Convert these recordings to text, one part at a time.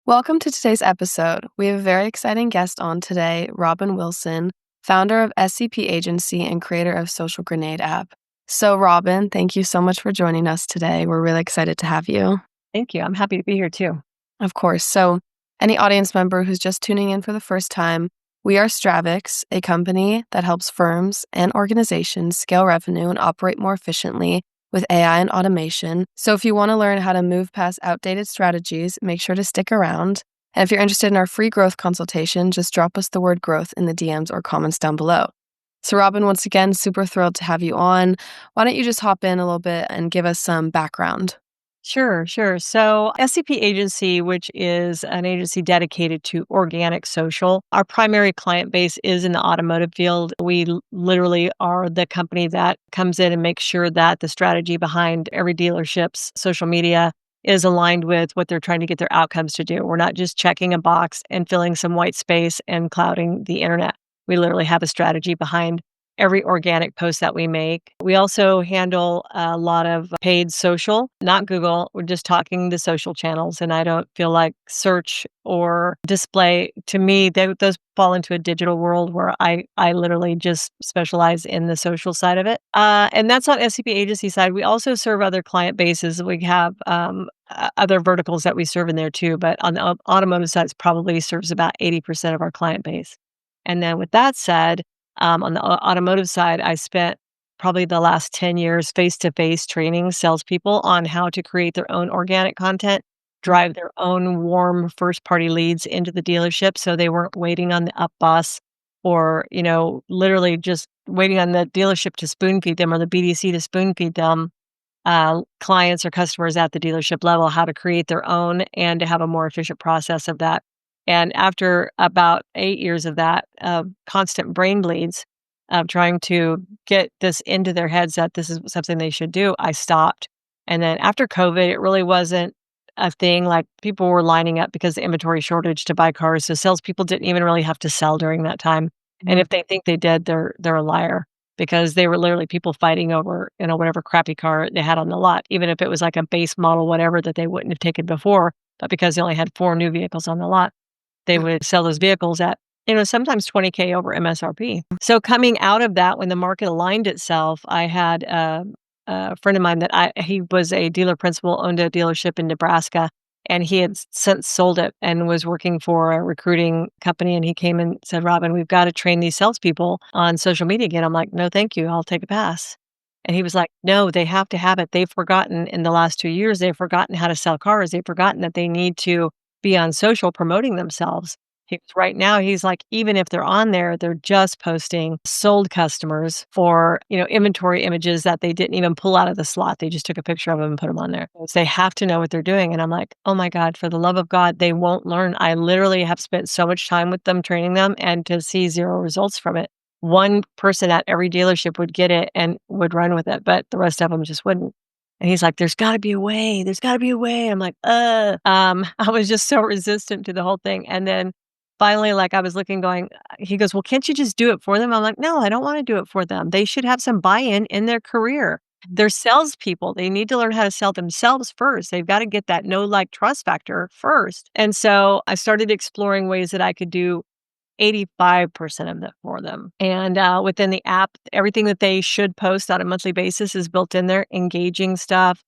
Welcome to today's episode. We have a very exciting guest on today, Robin Wilson, founder of SCP Agency and creator of Social Grenade app. So, Robin, thank you so much for joining us today. We're really excited to have you. Thank you. I'm happy to be here too. Of course. So, any audience member who's just tuning in for the first time, we are Stravix, a company that helps firms and organizations scale revenue and operate more efficiently with AI and automation. So if you want to learn how to move past outdated strategies, make sure to stick around. And if you're interested in our free growth consultation, just drop us the word growth in the DMs or comments down below. So Robin, once again, super thrilled to have you on. Why don't you just hop in a little bit and give us some background? Sure. So SCP Agency, which is an agency dedicated to organic social, our primary client base is in the automotive field. We literally are the company that comes in and makes sure that the strategy behind every dealership's social media is aligned with what they're trying to get their outcomes to do. We're not just checking a box and filling some white space and clouding the internet. We literally have a strategy behind every organic post that we make. We also handle a lot of paid social, not Google. We're just talking the social channels. And I don't feel like search or display, to me, those fall into a digital world where I literally just specialize in the social side of it. And that's on SCP Agency side. We also serve other client bases. We have other verticals that we serve in there too. But on the automotive side, it probably serves about 80% of our client base. And then with that said, on the automotive side, I spent probably the last 10 years face-to-face training salespeople on how to create their own organic content, drive their own warm first-party leads into the dealership so they weren't waiting on the up bus or, literally just waiting on the dealership to spoon feed them or the BDC to spoon feed them, clients or customers at the dealership level, how to create their own and to have a more efficient process of that. And after about 8 years of that, constant brain bleeds of trying to get this into their heads that this is something they should do, I stopped. And then after COVID, it really wasn't a thing. Like people were lining up because of the inventory shortage to buy cars. So salespeople didn't even really have to sell during that time. And if they think they did, they're a liar because they were literally people fighting over, whatever crappy car they had on the lot, even if it was like a base model, whatever that they wouldn't have taken before, but because they only had 4 new vehicles on the lot they would sell those vehicles at, sometimes 20K over MSRP. So coming out of that, when the market aligned itself, I had a friend of mine that he was a dealer principal, owned a dealership in Nebraska, and he had since sold it and was working for a recruiting company. And he came and said, Robin, we've got to train these salespeople on social media again. I'm like, no, thank you. I'll take a pass. And he was like, no, they have to have it. They've forgotten in the last 2 years, they've forgotten how to sell cars. They've forgotten that they need to be on social promoting themselves. Right now, he's like, even if they're on there, they're just posting sold customers for, inventory images that they didn't even pull out of the slot. They just took a picture of them and put them on there. So they have to know what they're doing. And I'm like, oh my God, for the love of God, they won't learn. I literally have spent so much time with them, training them, and to see 0 results from it. One person at every dealership would get it and would run with it, but the rest of them just wouldn't. And he's like, there's gotta be a way. There's gotta be a way. I'm like, I was just so resistant to the whole thing. And then finally, like I was looking going, he goes, well, can't you just do it for them? I'm like, no, I don't want to do it for them. They should have some buy-in in their career. They're salespeople. They need to learn how to sell themselves first. They've got to get that know, like, trust factor first. And so I started exploring ways that I could do 85% of that for them. And within the app, everything that they should post on a monthly basis is built in there, engaging stuff,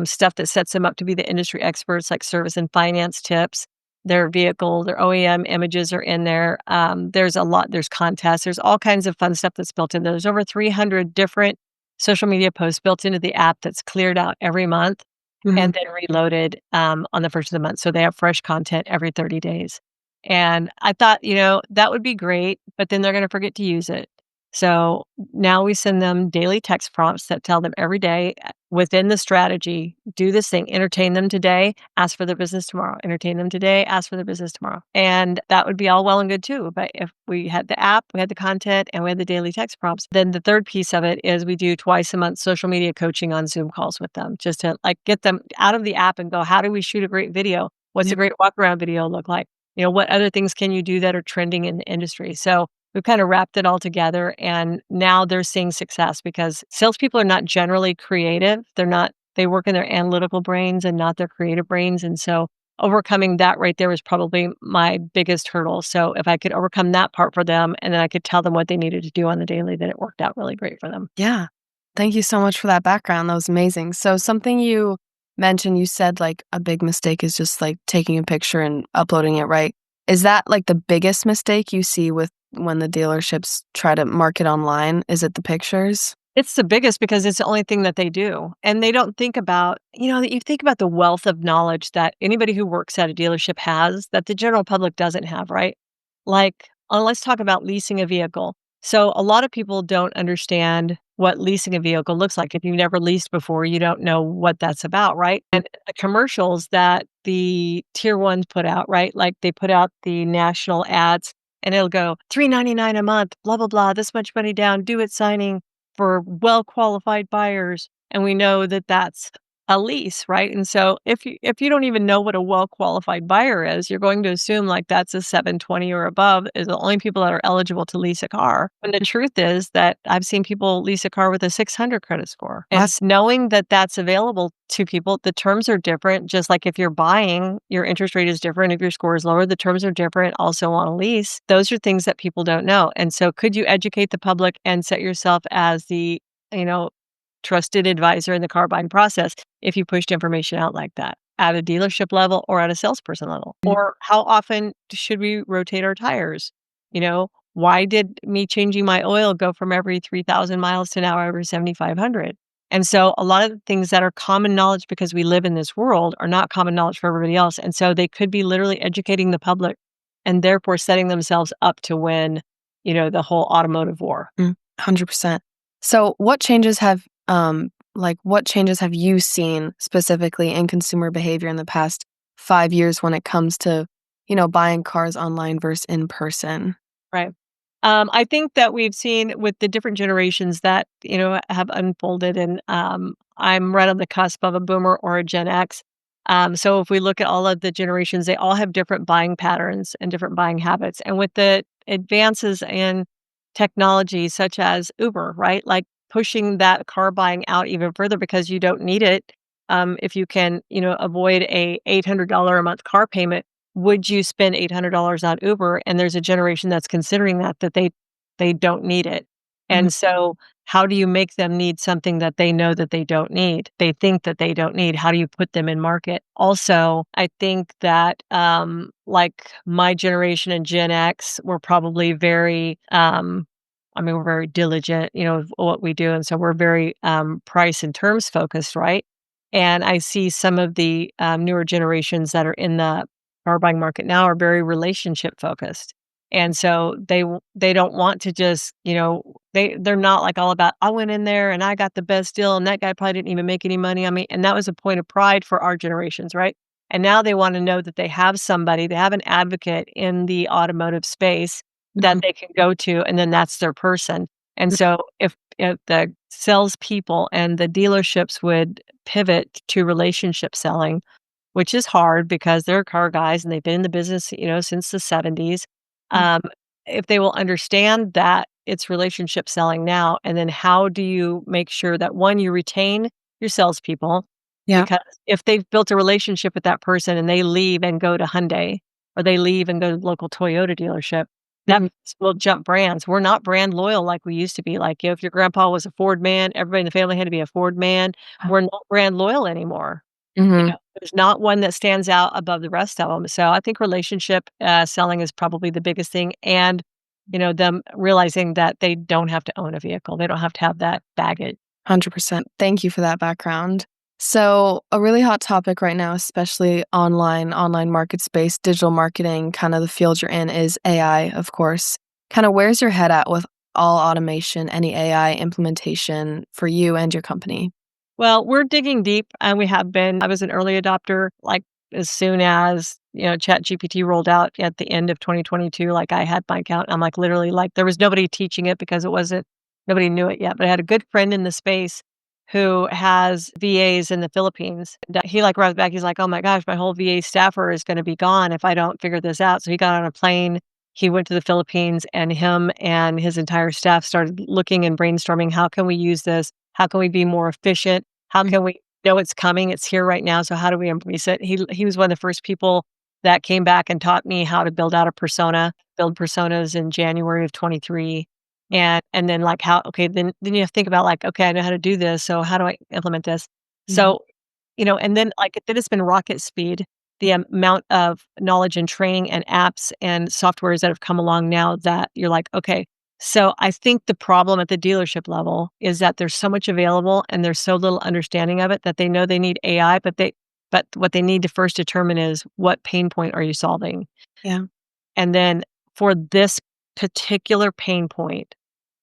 stuff that sets them up to be the industry experts, like service and finance tips. Their vehicle, their OEM images are in there. There's contests, there's all kinds of fun stuff that's built in there. There's over 300 different social media posts built into the app that's cleared out every month and then reloaded on the first of the month. So they have fresh content every 30 days. And I thought, that would be great, but then they're going to forget to use it. So now we send them daily text prompts that tell them every day within the strategy, do this thing, entertain them today, ask for their business tomorrow, entertain them today, ask for their business tomorrow. And that would be all well and good too. But if we had the app, we had the content, and we had the daily text prompts, then the third piece of it is we do twice a month social media coaching on Zoom calls with them, just to get them out of the app and go, how do we shoot a great video? What's a great walk around video look like? What other things can you do that are trending in the industry? So we've kind of wrapped it all together, and now they're seeing success because salespeople are not generally creative. They work in their analytical brains and not their creative brains. And so overcoming that right there was probably my biggest hurdle. So if I could overcome that part for them and then I could tell them what they needed to do on the daily, then it worked out really great for them. Yeah. Thank you so much for that background. That was amazing. So something you mentioned, you said like a big mistake is just like taking a picture and uploading it, right? Is that like the biggest mistake you see with when the dealerships try to market online? Is it the pictures? It's the biggest because it's the only thing that they do. And they don't think about, you think about the wealth of knowledge that anybody who works at a dealership has that the general public doesn't have, right? Like, let's talk about leasing a vehicle. So, a lot of people don't understand what leasing a vehicle looks like. If you've never leased before, you don't know what that's about, right? And the commercials that the tier ones put out, right? Like they put out the national ads and it'll go $3.99 a month, blah, blah, blah, this much money down, do it signing for well-qualified buyers, and we know that that's a lease, right? And so if you don't even know what a well-qualified buyer is, you're going to assume like that's a 720 or above is the only people that are eligible to lease a car. And the truth is that I've seen people lease a car with a 600 credit score. And That's knowing that that's available to people, the terms are different. Just like if you're buying, your interest rate is different. If your score is lower, the terms are different. Also on a lease, those are things that people don't know. And so could you educate the public and set yourself as the, you know, trusted advisor in the car buying process if you pushed information out like that at a dealership level or at a salesperson level? Or how often should we rotate our tires? Why did me changing my oil go from every 3,000 miles to now every 7,500? And so a lot of the things that are common knowledge because we live in this world are not common knowledge for everybody else. And so they could be literally educating the public and therefore setting themselves up to win, the whole automotive war. 100%. So what changes have you seen specifically in consumer behavior in the past 5 years when it comes to, buying cars online versus in person? Right. I think that we've seen with the different generations that, have unfolded, and I'm right on the cusp of a boomer or a Gen X. So if we look at all of the generations, they all have different buying patterns and different buying habits. And with the advances in technology such as Uber, right? Like pushing that car buying out even further because you don't need it. If you can, avoid a $800 a month car payment, would you spend $800 on Uber? And there's a generation that's considering that they don't need it. Mhm. And so how do you make them need something that they know that they don't need? They think that they don't need. How do you put them in market? Also, I think that like my generation and Gen X, we're probably very we're very diligent, of what we do. And so we're very price and terms focused, right? And I see some of the newer generations that are in the car buying market now are very relationship focused. And so they don't want to just, they're not like all about, I went in there and I got the best deal and that guy probably didn't even make any money on me. And that was a point of pride for our generations, right? And now they want to know that they have somebody, they have an advocate in the automotive space that Mhm. they can go to, and then that's their person. And so if the salespeople and the dealerships would pivot to relationship selling, which is hard because they're car guys and they've been in the business, since the 70s. Mm. Um, if they will understand that it's relationship selling now, and then how do you make sure that one, you retain your salespeople? Yeah. Because if they've built a relationship with that person and they leave and go to Hyundai or they leave and go to the local Toyota dealership, that Mhm. will jump brands. We're not brand loyal like we used to be. Like if your grandpa was a Ford man, everybody in the family had to be a Ford man. We're not brand loyal anymore. Mhm. There's not one that stands out above the rest of them. So I think relationship selling is probably the biggest thing, and them realizing that they don't have to own a vehicle, they don't have to have that baggage. 100%. Thank you for that background. So, a really hot topic right now, especially online market space, digital marketing, kind of the field you're in is AI, of course. Kind of where's your head at with all automation, any AI implementation for you and your company? Well, we're digging deep, and we have been. I was an early adopter, like as soon as ChatGPT rolled out at the end of 2022. Like I had my account. I'm like literally like there was nobody teaching it because it wasn't nobody knew it yet. But I had a good friend in the space who has VAs in the Philippines. And he like runs back. He's like, "Oh my gosh, my whole VA staffer is going to be gone if I don't figure this out." So he got on a plane. He went to the Philippines, and him and his entire staff started looking and brainstorming. How can we use this? How can we be more efficient? How Mm. can we know it's coming, it's here right now, so how do we embrace it? He was one of the first people that came back and taught me how to build out a persona, build personas in January of 23. And then like how okay, then you have to think about like, okay, I know how to do this, so how do I implement this? Mhm. So, and then like then it's been rocket speed, the amount of knowledge and training and apps and softwares that have come along now that you're like, okay, so I think the problem at the dealership level is that there's so much available and there's so little understanding of it that they know they need AI, but what they need to first determine is what pain point are you solving? Yeah. And then for this particular pain point,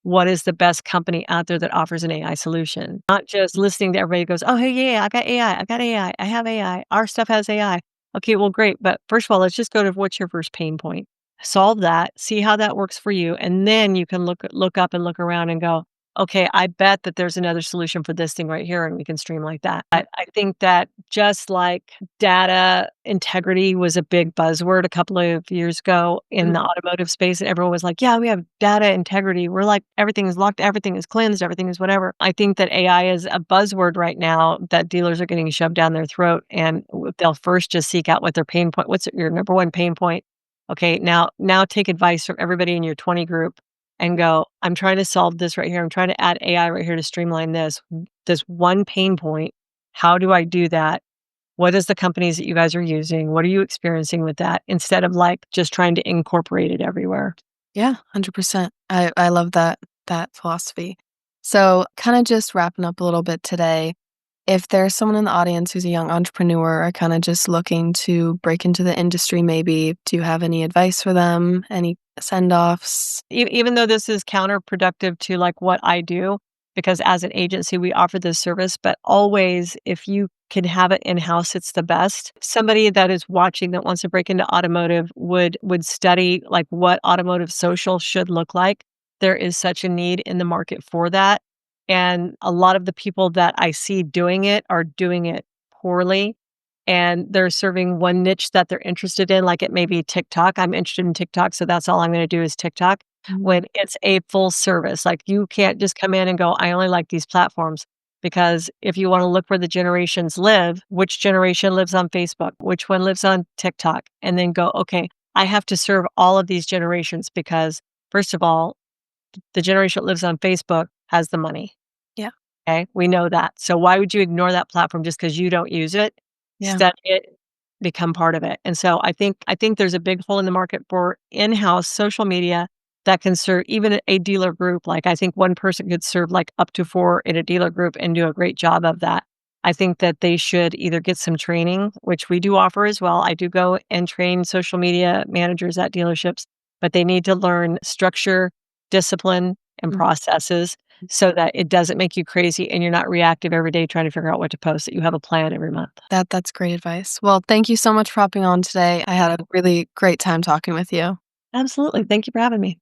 what is the best company out there that offers an AI solution? Not just listening to everybody who goes, "Oh, hey, yeah, I got AI. I got AI. I have AI. Our stuff has AI." Okay, well, great. But first of all, let's just go to what's your first pain point. Solve that, see how that works for you, and then you can look up and look around and go, "Okay, I bet that there's another solution for this thing right here, and we can stream like that." I think that just like data integrity was a big buzzword a couple of years ago in the automotive space, and everyone was like, "Yeah, we have data integrity. We're like everything is locked, everything is cleansed, everything is whatever." I think that AI is a buzzword right now that dealers are getting shoved down their throat, and they'll first just seek out what their pain point. What's your number one pain point? Okay, now take advice from everybody in your 20 group and go, I'm trying to solve this right here. I'm trying to add AI right here to streamline this one pain point. How do I do that? What is the companies that you guys are using? What are you experiencing with that? Instead of like just trying to incorporate it everywhere. Yeah, 100%. I love that philosophy. So, kind of just wrapping up a little bit today, if there's someone in the audience who's a young entrepreneur or kind of just looking to break into the industry maybe, do you have any advice for them? Any send-offs? Even though this is counterproductive to like what I do, because as an agency, we offer this service, but always if you can have it in-house, it's the best. Somebody that is watching that wants to break into automotive would study like what automotive social should look like. There is such a need in the market for that. And a lot of the people that I see doing it are doing it poorly and they're serving one niche that they're interested in, like it may be TikTok. I'm interested in TikTok, so that's all I'm gonna do is TikTok. Mhm. When it's a full service, like, you can't just come in and go, "I only like these platforms," because if you wanna look where the generations live, which generation lives on Facebook? Which one lives on TikTok? And then go, "Okay, I have to serve all of these generations," because, first of all, the generation that lives on Facebook has the money. Yeah. Okay, we know that. So why would you ignore that platform just because you don't use it? Yeah. Study it, become part of it. And so I think there's a big hole in the market for in-house social media that can serve even a dealer group. Like I think one person could serve like up to 4 in a dealer group and do a great job of that. I think that they should either get some training, which we do offer as well. I do go and train social media managers at dealerships, but they need to learn structure, discipline, and Mhm. processes so that it doesn't make you crazy and you're not reactive every day trying to figure out what to post, that you have a plan every month. That's great advice. Well, thank you so much for hopping on today. I had a really great time talking with you. Absolutely. Thank you for having me.